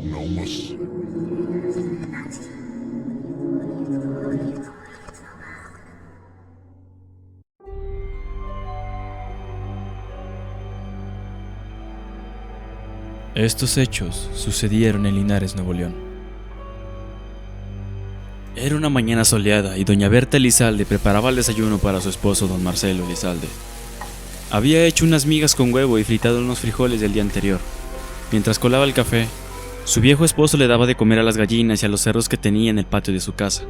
Nomus. Estos hechos sucedieron en Linares, Nuevo León. Era una mañana soleada y doña Berta Elizalde preparaba el desayuno para su esposo don Marcelo Elizalde. Había hecho unas migas con huevo y fritado unos frijoles del día anterior. Mientras colaba el café, su viejo esposo le daba de comer a las gallinas y a los cerdos que tenía en el patio de su casa.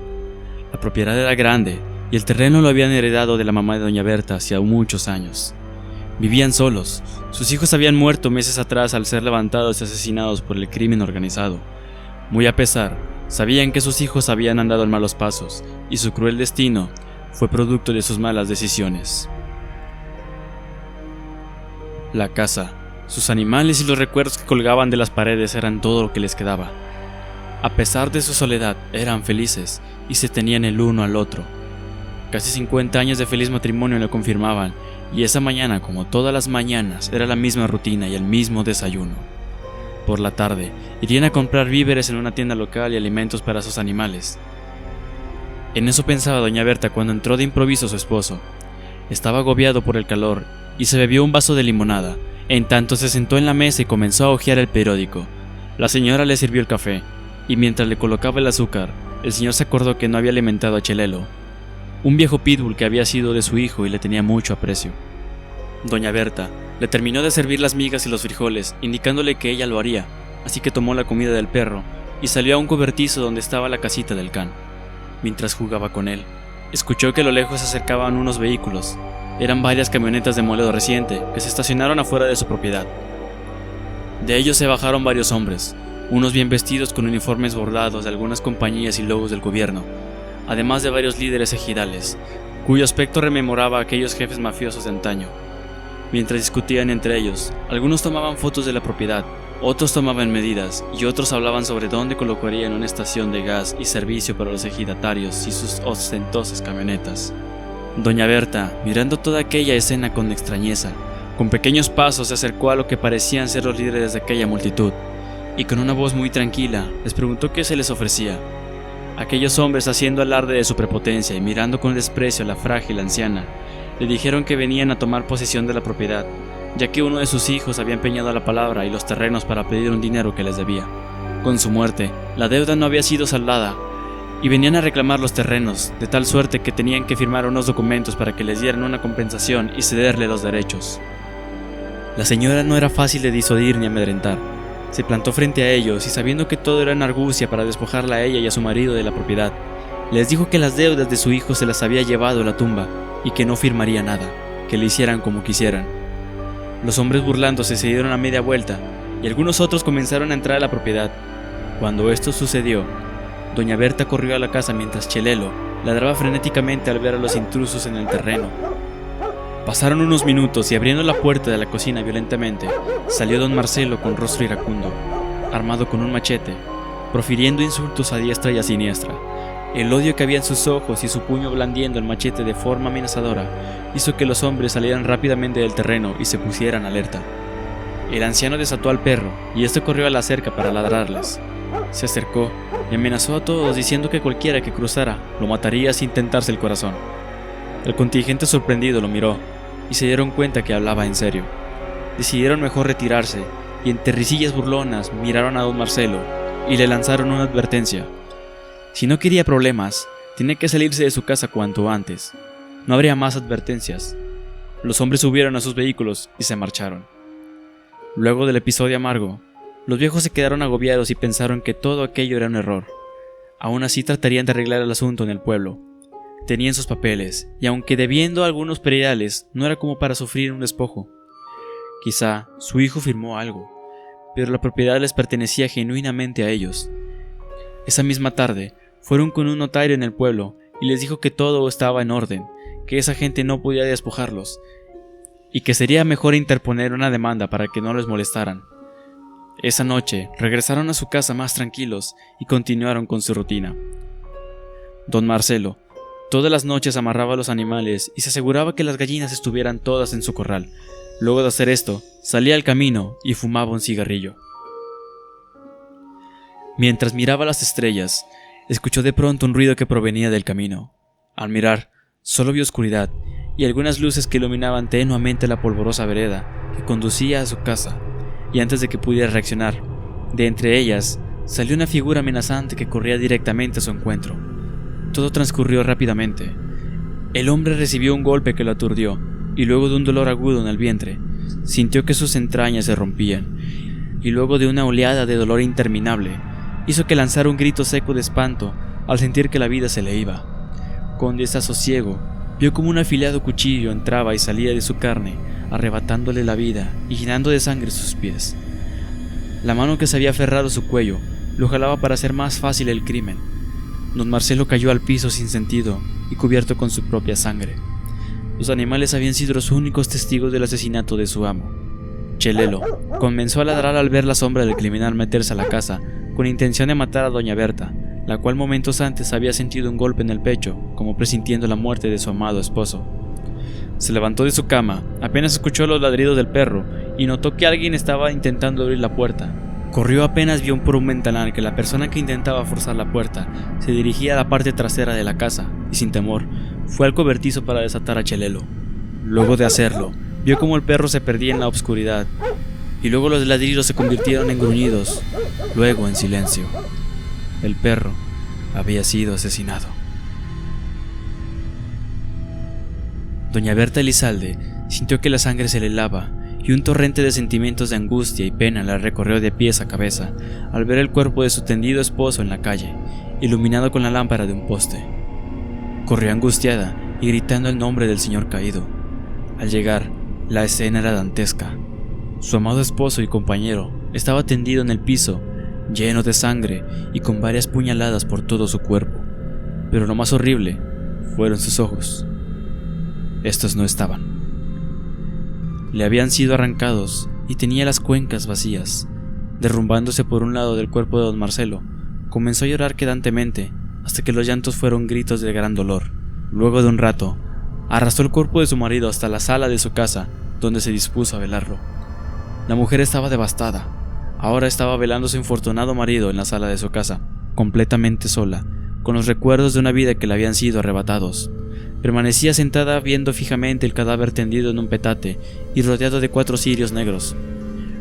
La propiedad era grande y el terreno lo habían heredado de la mamá de doña Berta hacía muchos años. Vivían solos. Sus hijos habían muerto meses atrás al ser levantados y asesinados por el crimen organizado. Muy a pesar, sabían que sus hijos habían andado en malos pasos y su cruel destino fue producto de sus malas decisiones. La casa, sus animales y los recuerdos que colgaban de las paredes eran todo lo que les quedaba. A pesar de su soledad, eran felices y se tenían el uno al otro. Casi 50 años de feliz matrimonio lo confirmaban, y esa mañana, como todas las mañanas, era la misma rutina y el mismo desayuno. Por la tarde, irían a comprar víveres en una tienda local y alimentos para sus animales. En eso pensaba doña Berta cuando entró de improviso su esposo. Estaba agobiado por el calor y se bebió un vaso de limonada. En tanto se sentó en la mesa y comenzó a hojear el periódico. La señora le sirvió el café, y mientras le colocaba el azúcar, el señor se acordó que no había alimentado a Chelelo, un viejo pitbull que había sido de su hijo y le tenía mucho aprecio. Doña Berta le terminó de servir las migas y los frijoles, indicándole que ella lo haría, así que tomó la comida del perro y salió a un cobertizo donde estaba la casita del can. Mientras jugaba con él, escuchó que a lo lejos se acercaban unos vehículos. Eran varias camionetas de modelo reciente que se estacionaron afuera de su propiedad. De ellos se bajaron varios hombres, unos bien vestidos con uniformes bordados de algunas compañías y logos del gobierno, además de varios líderes ejidales, cuyo aspecto rememoraba a aquellos jefes mafiosos de antaño. Mientras discutían entre ellos, algunos tomaban fotos de la propiedad, otros tomaban medidas y otros hablaban sobre dónde colocarían una estación de gas y servicio para los ejidatarios y sus ostentosas camionetas. Doña Berta, mirando toda aquella escena con extrañeza, con pequeños pasos se acercó a lo que parecían ser los líderes de aquella multitud, y con una voz muy tranquila les preguntó qué se les ofrecía. Aquellos hombres, haciendo alarde de su prepotencia y mirando con desprecio a la frágil anciana, le dijeron que venían a tomar posesión de la propiedad, ya que uno de sus hijos había empeñado la palabra y los terrenos para pedir un dinero que les debía. Con su muerte, la deuda no había sido saldada, y venían a reclamar los terrenos, de tal suerte que tenían que firmar unos documentos para que les dieran una compensación y cederle los derechos. La señora no era fácil de disuadir ni amedrentar. Se plantó frente a ellos y, sabiendo que todo era una argucia para despojarla a ella y a su marido de la propiedad, les dijo que las deudas de su hijo se las había llevado a la tumba y que no firmaría nada, que le hicieran como quisieran. Los hombres, burlándose, se dieron a media vuelta y algunos otros comenzaron a entrar a la propiedad. Cuando esto sucedió, doña Berta corrió a la casa mientras Chelelo ladraba frenéticamente al ver a los intrusos en el terreno. Pasaron unos minutos y, abriendo la puerta de la cocina violentamente, salió don Marcelo con rostro iracundo, armado con un machete, profiriendo insultos a diestra y a siniestra. El odio que había en sus ojos y su puño blandiendo el machete de forma amenazadora hizo que los hombres salieran rápidamente del terreno y se pusieran alerta. El anciano desató al perro y este corrió a la cerca para ladrarles. Se acercó y amenazó a todos diciendo que cualquiera que cruzara lo mataría sin tentarse el corazón. El contingente sorprendido lo miró y se dieron cuenta que hablaba en serio. Decidieron mejor retirarse y, entre risillas burlonas, miraron a don Marcelo y le lanzaron una advertencia. Si no quería problemas, tenía que salirse de su casa cuanto antes. No habría más advertencias. Los hombres subieron a sus vehículos y se marcharon. Luego del episodio amargo, los viejos se quedaron agobiados y pensaron que todo aquello era un error. Aún así tratarían de arreglar el asunto en el pueblo. Tenían sus papeles, y aunque debiendo algunos prediales, no era como para sufrir un despojo. Quizá su hijo firmó algo, pero la propiedad les pertenecía genuinamente a ellos. Esa misma tarde, fueron con un notario en el pueblo y les dijo que todo estaba en orden, que esa gente no podía despojarlos, y que sería mejor interponer una demanda para que no les molestaran. Esa noche regresaron a su casa más tranquilos y continuaron con su rutina. Don Marcelo todas las noches amarraba a los animales y se aseguraba que las gallinas estuvieran todas en su corral. Luego de hacer esto, salía al camino y fumaba un cigarrillo. Mientras miraba las estrellas, escuchó de pronto un ruido que provenía del camino. Al mirar, solo vio oscuridad y algunas luces que iluminaban tenuamente la polvorosa vereda que conducía a su casa, y antes de que pudiera reaccionar, de entre ellas salió una figura amenazante que corría directamente a su encuentro. Todo transcurrió rápidamente. El hombre recibió un golpe que lo aturdió, y luego de un dolor agudo en el vientre, sintió que sus entrañas se rompían, y luego de una oleada de dolor interminable, hizo que lanzara un grito seco de espanto al sentir que la vida se le iba. Con desasosiego, vio como un afilado cuchillo entraba y salía de su carne, arrebatándole la vida y llenando de sangre sus pies. La mano que se había aferrado a su cuello lo jalaba para hacer más fácil el crimen. Don Marcelo cayó al piso sin sentido y cubierto con su propia sangre. Los animales habían sido los únicos testigos del asesinato de su amo. Chelelo comenzó a ladrar al ver la sombra del criminal meterse a la casa con intención de matar a doña Berta, la cual momentos antes había sentido un golpe en el pecho, como presintiendo la muerte de su amado esposo. Se levantó de su cama, apenas escuchó los ladridos del perro y notó que alguien estaba intentando abrir la puerta. Corrió apenas vio por un ventanal que la persona que intentaba forzar la puerta se dirigía a la parte trasera de la casa y sin temor fue al cobertizo para desatar a Chelelo. Luego de hacerlo, vio como el perro se perdía en la oscuridad y luego los ladridos se convirtieron en gruñidos, luego en silencio. El perro había sido asesinado. Doña Berta Elizalde sintió que la sangre se le helaba y un torrente de sentimientos de angustia y pena la recorrió de pies a cabeza al ver el cuerpo de su tendido esposo en la calle, iluminado con la lámpara de un poste. Corrió angustiada y gritando el nombre del señor caído. Al llegar, la escena era dantesca. Su amado esposo y compañero estaba tendido en el piso, lleno de sangre y con varias puñaladas por todo su cuerpo. Pero lo más horrible fueron sus ojos. Estos no estaban. Le habían sido arrancados y tenía las cuencas vacías. Derrumbándose por un lado del cuerpo de don Marcelo, comenzó a llorar quedantemente hasta que los llantos fueron gritos de gran dolor. Luego de un rato, arrastró el cuerpo de su marido hasta la sala de su casa, donde se dispuso a velarlo. La mujer estaba devastada. Ahora estaba velando a su infortunado marido en la sala de su casa, completamente sola, con los recuerdos de una vida que le habían sido arrebatados. Permanecía sentada viendo fijamente el cadáver tendido en un petate y rodeado de 4 cirios negros.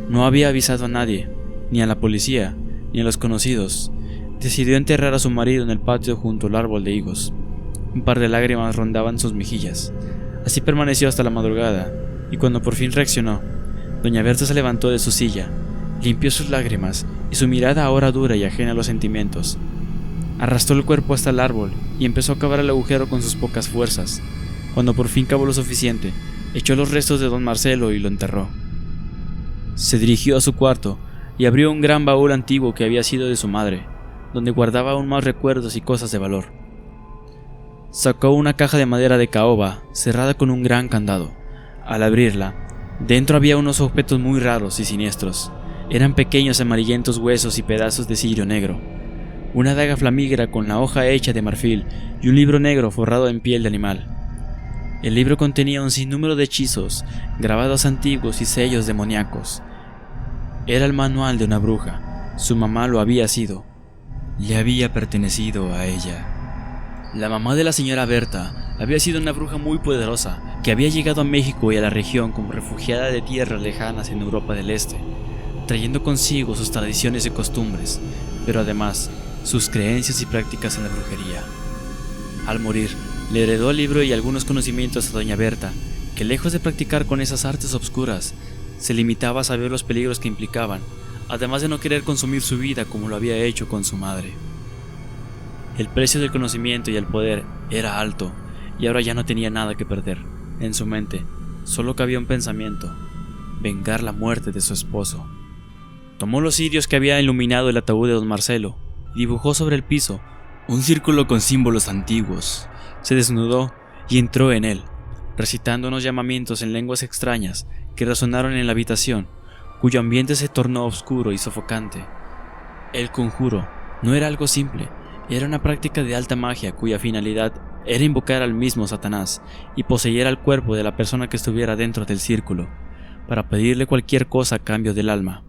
No había avisado a nadie, ni a la policía, ni a los conocidos. Decidió enterrar a su marido en el patio junto al árbol de higos. Un par de lágrimas rondaban sus mejillas. Así permaneció hasta la madrugada, y cuando por fin reaccionó, doña Berta se levantó de su silla, limpió sus lágrimas y su mirada ahora dura y ajena a los sentimientos. Arrastró el cuerpo hasta el árbol y empezó a cavar el agujero con sus pocas fuerzas. Cuando por fin cavó lo suficiente, echó los restos de don Marcelo y lo enterró. Se dirigió a su cuarto y abrió un gran baúl antiguo que había sido de su madre, donde guardaba aún más recuerdos y cosas de valor. Sacó una caja de madera de caoba cerrada con un gran candado. Al abrirla, dentro había unos objetos muy raros y siniestros. Eran pequeños amarillentos huesos y pedazos de cirio negro, una daga flamígera con la hoja hecha de marfil y un libro negro forrado en piel de animal. El libro contenía un sinnúmero de hechizos, grabados antiguos y sellos demoníacos. Era el manual de una bruja. Su mamá lo había sido. Le había pertenecido a ella. La mamá de la señora Berta había sido una bruja muy poderosa que había llegado a México y a la región como refugiada de tierras lejanas en Europa del Este, trayendo consigo sus tradiciones y costumbres, pero además sus creencias y prácticas en la brujería. Al morir, le heredó el libro y algunos conocimientos a doña Berta, que lejos de practicar con esas artes obscuras, se limitaba a saber los peligros que implicaban, además de no querer consumir su vida como lo había hecho con su madre. El precio del conocimiento y el poder era alto, y ahora ya no tenía nada que perder. En su mente solo cabía un pensamiento: vengar la muerte de su esposo. Tomó los cirios que había iluminado el ataúd de don Marcelo, dibujó sobre el piso un círculo con símbolos antiguos, se desnudó y entró en él, recitando unos llamamientos en lenguas extrañas que resonaron en la habitación, cuyo ambiente se tornó oscuro y sofocante. El conjuro no era algo simple, era una práctica de alta magia cuya finalidad era invocar al mismo Satanás y poseer al cuerpo de la persona que estuviera dentro del círculo, para pedirle cualquier cosa a cambio del alma.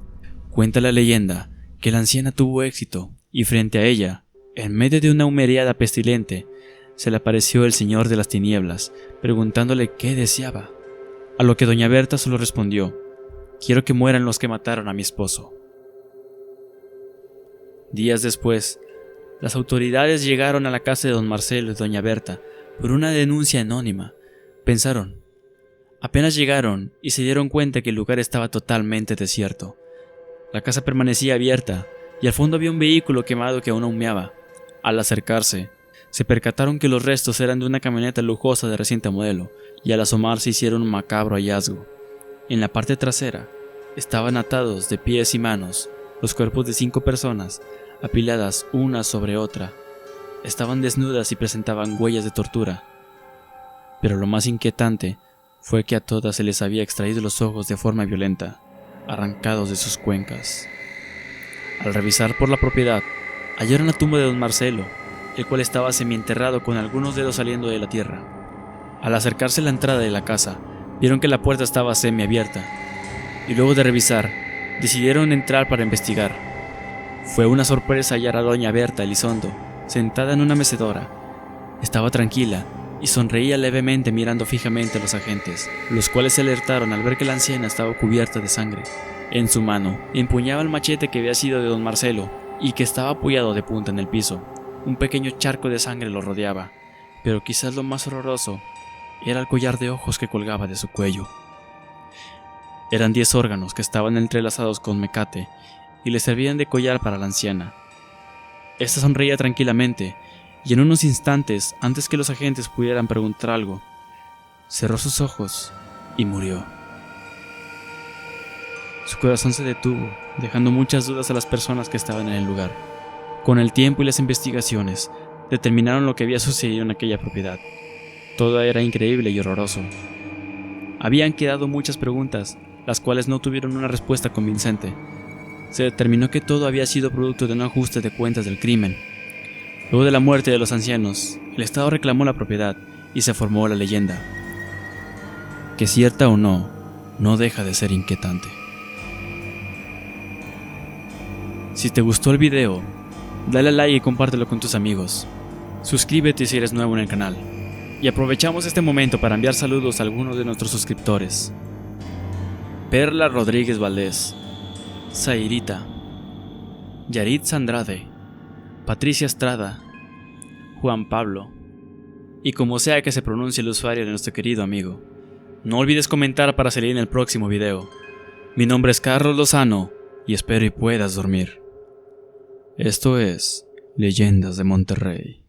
Cuenta la leyenda que la anciana tuvo éxito y frente a ella, en medio de una humereada pestilente, se le apareció el Señor de las Tinieblas, preguntándole qué deseaba. A lo que doña Berta solo respondió: «Quiero que mueran los que mataron a mi esposo». Días después, las autoridades llegaron a la casa de don Marcelo y doña Berta por una denuncia anónima. Pensaron. Apenas llegaron y se dieron cuenta que el lugar estaba totalmente desierto. La casa permanecía abierta y al fondo había un vehículo quemado que aún humeaba. Al acercarse, se percataron que los restos eran de una camioneta lujosa de reciente modelo, y al asomarse hicieron un macabro hallazgo. En la parte trasera estaban atados de pies y manos los cuerpos de 5 personas, apiladas una sobre otra. Estaban desnudas y presentaban huellas de tortura. Pero lo más inquietante fue que a todas se les había extraído los ojos de forma violenta, arrancados de sus cuencas. Al revisar por la propiedad, hallaron la tumba de don Marcelo, el cual estaba semienterrado con algunos dedos saliendo de la tierra. Al acercarse a la entrada de la casa, vieron que la puerta estaba semiabierta, y luego de revisar, decidieron entrar para investigar. Fue una sorpresa hallar a doña Berta Elizondo, sentada en una mecedora. Estaba tranquila y sonreía levemente mirando fijamente a los agentes, los cuales se alertaron al ver que la anciana estaba cubierta de sangre. En su mano empuñaba el machete que había sido de don Marcelo y que estaba apoyado de punta en el piso. Un pequeño charco de sangre lo rodeaba, pero quizás lo más horroroso era el collar de ojos que colgaba de su cuello. Eran 10 órganos que estaban entrelazados con mecate y le servían de collar para la anciana. Esta sonreía tranquilamente y en unos instantes, antes que los agentes pudieran preguntar algo, cerró sus ojos y murió. Su corazón se detuvo, dejando muchas dudas a las personas que estaban en el lugar. Con el tiempo y las investigaciones, determinaron lo que había sucedido en aquella propiedad. Todo era increíble y horroroso. Habían quedado muchas preguntas, las cuales no tuvieron una respuesta convincente. Se determinó que todo había sido producto de un ajuste de cuentas del crimen. Luego de la muerte de los ancianos, el Estado reclamó la propiedad y se formó la leyenda. Que cierta o no, no deja de ser inquietante. Si te gustó el video, dale like y compártelo con tus amigos. Suscríbete si eres nuevo en el canal. Y aprovechamos este momento para enviar saludos a algunos de nuestros suscriptores. Perla Rodríguez Valdés, Zairita, Yarit Andrade, Patricia Estrada, Juan Pablo, y como sea que se pronuncie el usuario de nuestro querido amigo. No olvides comentar para salir en el próximo video. Mi nombre es Carlos Lozano y espero y puedas dormir. Esto es Leyendas de Monterrey.